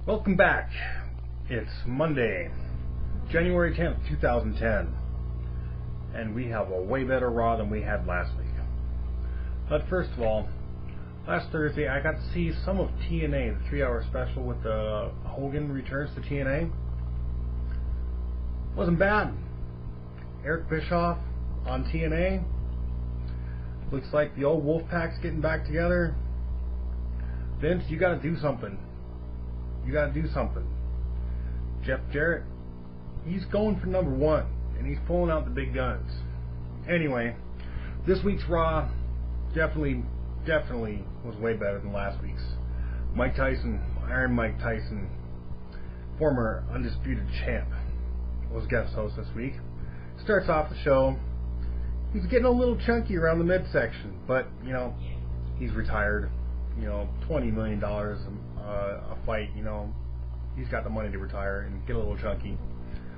Welcome back. It's Monday, January 10th, 2010, and we have a way better Raw than we had last week. But first of all, last Thursday I got to see some of TNA, the 3-hour special with Hogan returns to TNA. Wasn't bad. Eric Bischoff on TNA. Looks like the old Wolfpack's getting back together. Vince, you gotta do something. Jeff Jarrett, he's going for number one, and he's pulling out the big guns. Anyway, this week's Raw definitely was way better than last week's. Mike Tyson, Iron Mike Tyson, former undisputed champ, was guest host this week. Starts off the show. He's getting a little chunky around the midsection, but he's retired. $20 million a fight. He's got the money to retire and get a little chunky.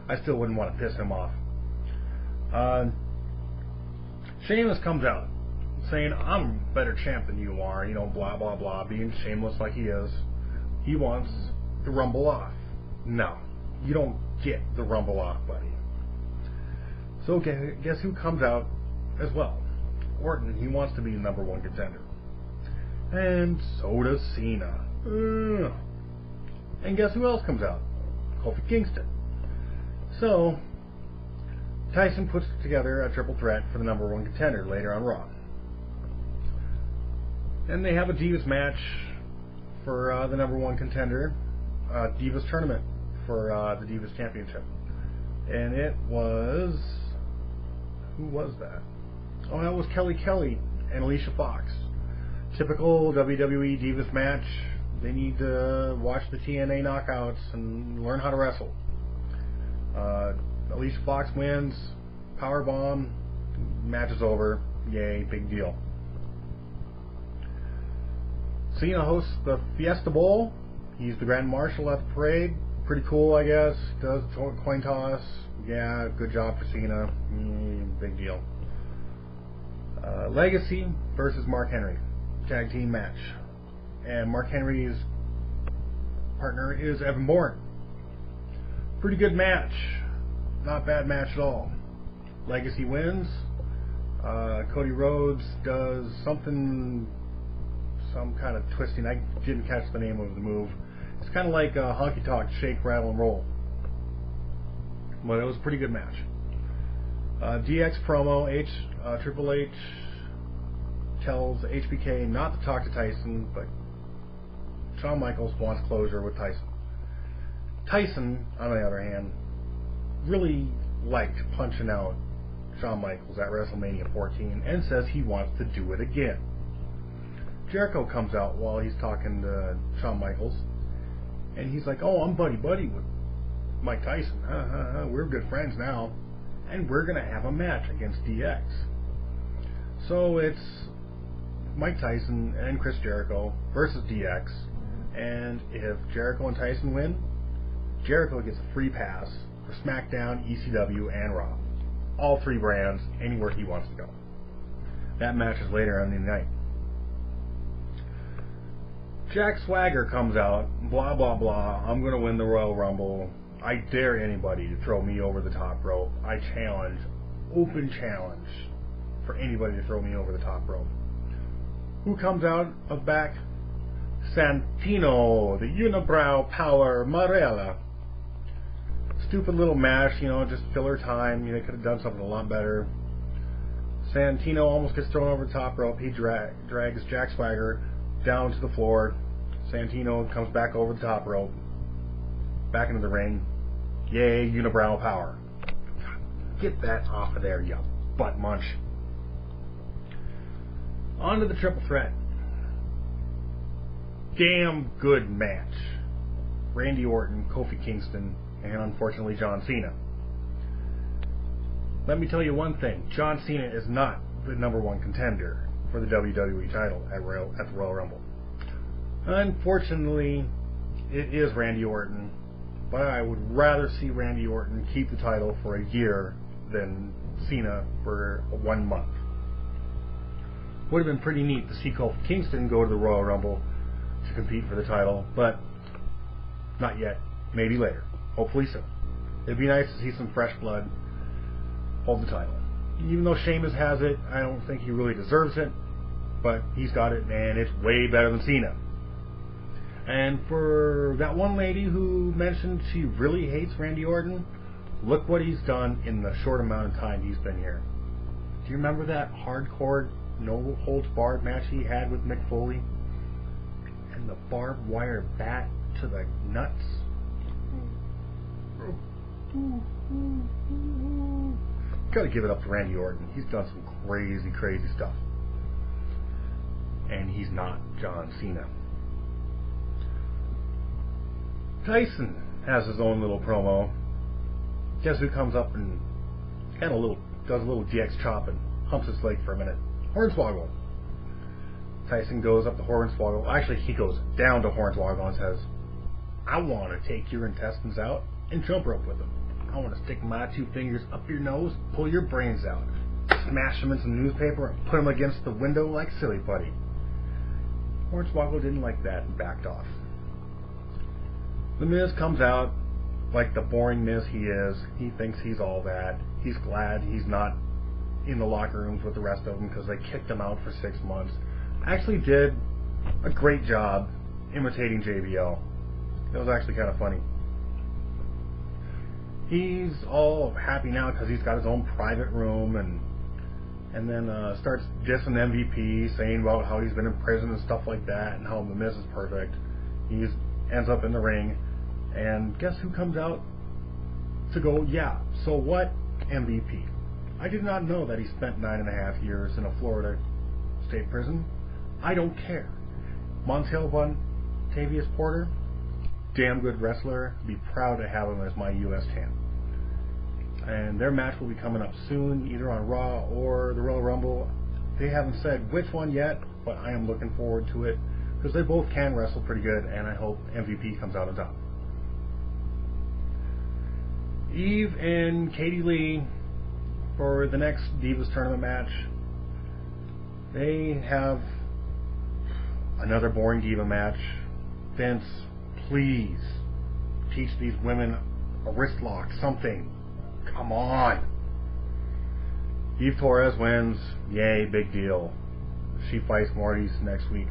I still wouldn't want to piss him off. Sheamus comes out saying, "I'm a better champ than you are." Blah blah blah, being shameless like he is. He wants the Rumble off. No, you don't get the Rumble off, buddy. So guess who comes out as well? Orton. He wants to be the number one contender. And so does Cena. And guess who else comes out? Kofi Kingston. So Tyson puts together a triple threat for the number one contender later on Raw. And they have a Divas match for the number one contender, Divas tournament for the Divas Championship. And it was... who was that? Oh, that was Kelly and Alicia Fox. Typical WWE Divas match. They need to watch the TNA knockouts and learn how to wrestle. Alicia Fox wins. Powerbomb. Match is over. Yay, big deal. Cena hosts the Fiesta Bowl. He's the Grand Marshal at the parade. Pretty cool, I guess. Does the coin toss. Yeah, good job for Cena. Big deal. Legacy versus Mark Henry. Tag team match. And Mark Henry's partner is Evan Bourne. Pretty good match. Not bad match at all. Legacy wins. Cody Rhodes does some kind of twisting. I didn't catch the name of the move. It's kind of like a honky tonk, shake, rattle, and roll. But it was a pretty good match. DX promo. Triple H tells HBK not to talk to Tyson, but Shawn Michaels wants closure with Tyson. Tyson, on the other hand, really liked punching out Shawn Michaels at WrestleMania 14 and says he wants to do it again. Jericho comes out while he's talking to Shawn Michaels, and he's like, "Oh, I'm buddy with Mike Tyson. We're good friends now, and we're going to have a match against DX." So it's Mike Tyson and Chris Jericho versus DX, and if Jericho and Tyson win, Jericho gets a free pass for SmackDown, ECW, and Raw. All three brands, anywhere he wants to go. That match is later on the night. Jack Swagger comes out, blah blah blah, "I'm going to win the Royal Rumble. I dare anybody to throw me over the top rope. I challenge, open challenge, for anybody to throw me over the top rope." Who comes out of back? Santino, the unibrow power Marella. Stupid little match, just filler time. They could have done something a lot better. Santino almost gets thrown over the top rope. He drags Jack Swagger down to the floor. Santino comes back over the top rope, back into the ring. Yay, unibrow power. Get that off of there, you butt munch. On to the triple threat. Damn good match. Randy Orton, Kofi Kingston, and unfortunately John Cena. Let me tell you one thing. John Cena is not the number one contender for the WWE title at the Royal Rumble. Unfortunately, it is Randy Orton, but I would rather see Randy Orton keep the title for a year than Cena for 1 month. Would have been pretty neat to see Kofi Kingston go to the Royal Rumble to compete for the title, but Not yet. Maybe later. Hopefully soon. It'd be nice to see some fresh blood hold the title. Even though Sheamus has it, I don't think he really deserves it, but he's got it, and it's way better than Cena. And for that one lady who mentioned she really hates Randy Orton, look what he's done in the short amount of time he's been here. Do you remember that hardcore, no-holds-barred match he had with Mick Foley? And the barbed wire bat to the nuts? Gotta give it up to Randy Orton. He's done some crazy, crazy stuff. And he's not John Cena. Tyson has his own little promo. Guess who comes up and does a little DX chop and humps his leg for a minute? Hornswoggle. Tyson goes up to Hornswoggle. Actually, he goes down to Hornswoggle and says, I want to take your intestines out and jump rope with them. I want to stick my 2 fingers up your nose, pull your brains out, smash them in some newspaper, and put them against the window like silly putty. Hornswoggle didn't like that and backed off. The Miz comes out like the boring Miz he is. He thinks he's all that. He's glad he's not in the locker rooms with the rest of them because they kicked him out for 6 months. Actually did a great job imitating JBL. It was actually kind of funny. He's all happy now because he's got his own private room and then starts dissing MVP, saying about how he's been in prison and stuff like that and how the Miz is perfect. He ends up in the ring, and guess who comes out to go, yeah, so what, MVP? I did not know that he spent 9.5 years in a Florida state prison. I don't care. Montel Vontavious Porter, damn good wrestler. Be proud to have him as my U.S. champ. And their match will be coming up soon, either on Raw or the Royal Rumble. They haven't said which one yet, but I am looking forward to it because they both can wrestle pretty good, and I hope MVP comes out on top. Eve and Katie Lee for the next Divas Tournament match. They have another boring Diva match. Vince, please teach these women a wrist lock, something. Come on. Eve Torres wins. Yay, big deal. She fights Morty's next week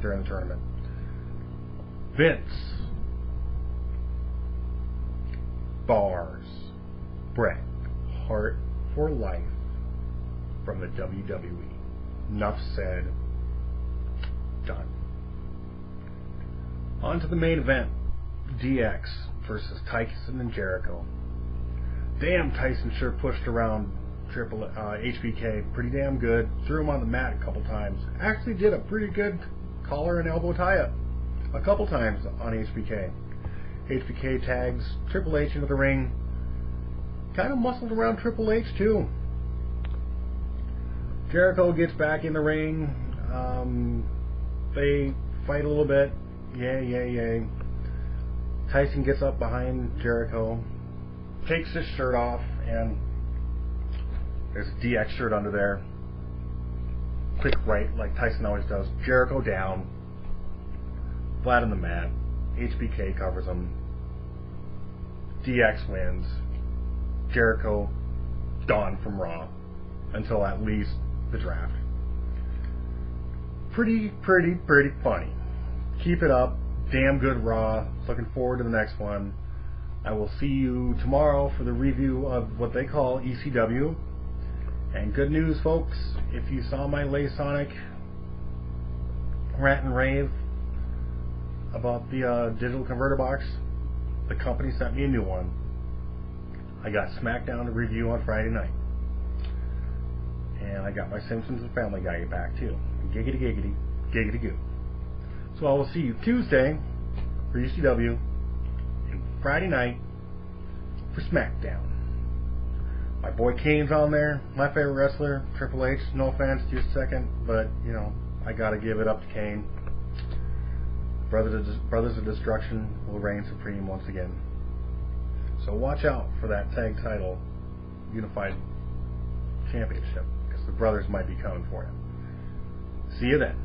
during the tournament. Vince bars Bret Hart for life from the WWE. Enough said. Done. On to the main event. DX versus Tyson and Jericho. Damn, Tyson sure pushed around HBK pretty damn good. Threw him on the mat a couple times. Actually did a pretty good collar and elbow tie-up a couple times on HBK. HBK tags Triple H into the ring. Kind of muscled around Triple H too. Jericho gets back in the ring. They fight a little bit. Yay, yay, yay. Tyson gets up behind Jericho, takes his shirt off, and there's a DX shirt under there. Quick right, like Tyson always does. Jericho down, flat on the mat. HBK covers him. DX wins. Jericho gone from Raw until at least the draft. Pretty funny. Keep it up. Damn good Raw. Looking forward to the next one. I will see you tomorrow for the review of what they call ECW. And good news, folks. If you saw my Laysonic rant and rave about the digital converter box, the company sent me a new one. I got SmackDown to review on Friday night. And I got my Simpsons and Family Guy back too. Giggity giggity, giggity goo. So I will see you Tuesday for ECW and Friday night for SmackDown. My boy Kane's on there, my favorite wrestler, Triple H. No offense, just a second, but you know, I gotta give it up to Kane. Brothers of Destruction will reign supreme once again. So watch out for that tag title unified championship, because the brothers might be coming for you. See you then.